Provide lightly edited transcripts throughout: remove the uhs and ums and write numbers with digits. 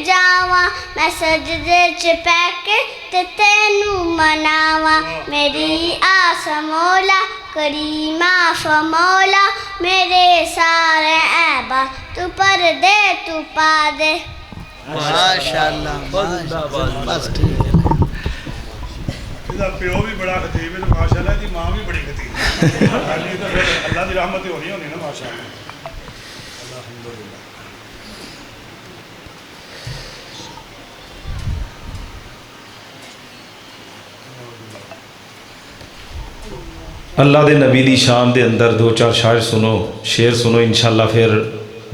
जावा मैं सजदे च पैके ते तेनू मनावा मेरी आस मौला करी माफ मौला मेरे सारे ऐबा तू पर दे तू पा दे। माशाअल्लाह बस ठीक है। इसका प्यो भी बड़ा खतीब है तो माशाअल्लाह दी मां भी बड़ी खतीब है। हाली तो फिर अल्लाह की रहमत ही होनी ना माशाअल्लाह। अल्हम्दुलिल्लाह। अल्लाह दे नबी दी शान दे अंदर दो चार शायर सुनो, शेर सुनो, इंशाअल्लाह फिर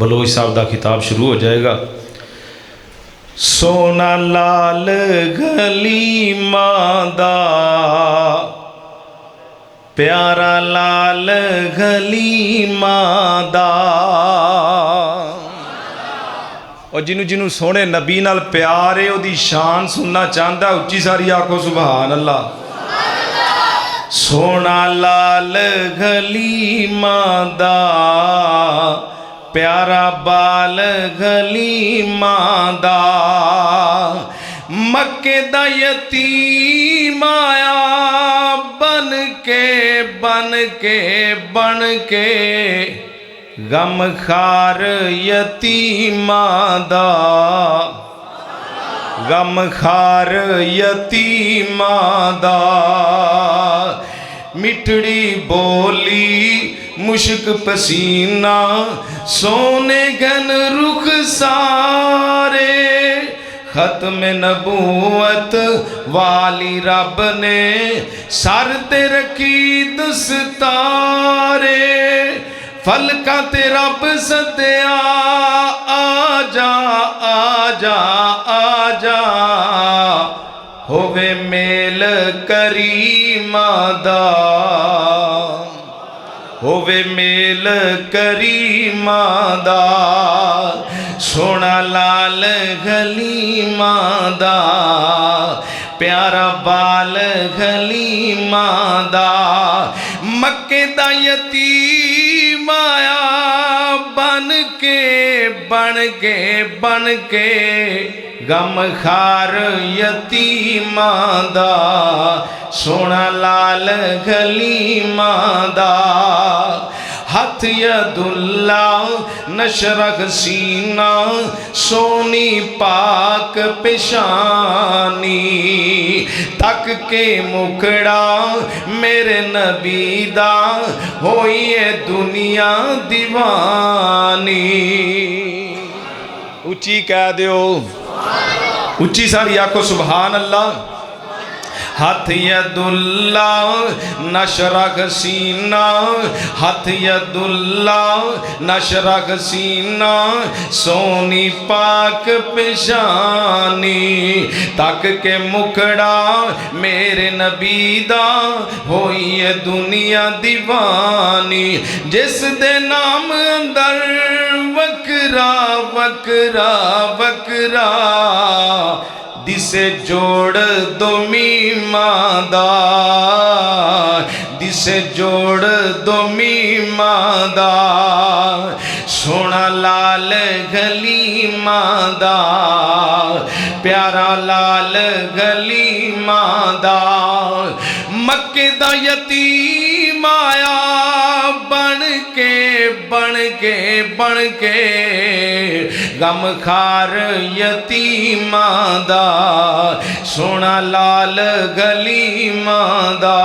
बलोच साहब दा खिताब शुरू हो जाएगा। सोना लाल गली मादा प्यारा लाल गली मादा, और जिन्हों जिन्हों सोने नबी नाल प्यार है ओदी शान सुनना चाहता उच्ची सारी आखो सुभान अल्लाह। सोना लाल गली मादा प्यारा बाल गली मादा, मक्के दा यतीम आया बन के बन के बन के, गम खार यतीमा दा गम खार यतीमा दा, मिठड़ी बोली मुश्क पसीना सोने गन रुख सारे, खत्म नबूवत वाली रब ने सर ते रखी दस्तारे, फलका ते रब सदया आजा आजा आजा, होवे मेल करीमा दा होवे मेल करीमा दा, सोना लाल गलीमा दा प्यारा बाल गलीमा दा, मक्के दा यतीम आया बन के बन के बन के, गम खार यतीमा दा सोना लाल गलीमा दा, हथ यदुल्ला नशरख सीना सोनी पाक पेशानी, तक के मुखड़ा मेरे नबी दा होइए दुनिया दीवानी। उच्ची कह दो उच्ची सारी आखो सुभान अल्लाह। हथ यदुल्ला नशरख सीना हथ यदुल्ला नशरख सीना, सोनी पाक पेशानी, तक के मुखड़ा मेरे नबी दा होइए दुनिया दीवानी, जिस दे नाम अंदर वकरा वकरा वकरा, दिसे जोड़ दो मीमा दा दिसे जोड़ दो मीमा दा, सोना लाल गलीमा दा प्यारा लाल गलीमा दा, मक्के दा यतीम आया बन के बन के बन के, गम खार यतीमा दा सोना लाल गलीमा दा,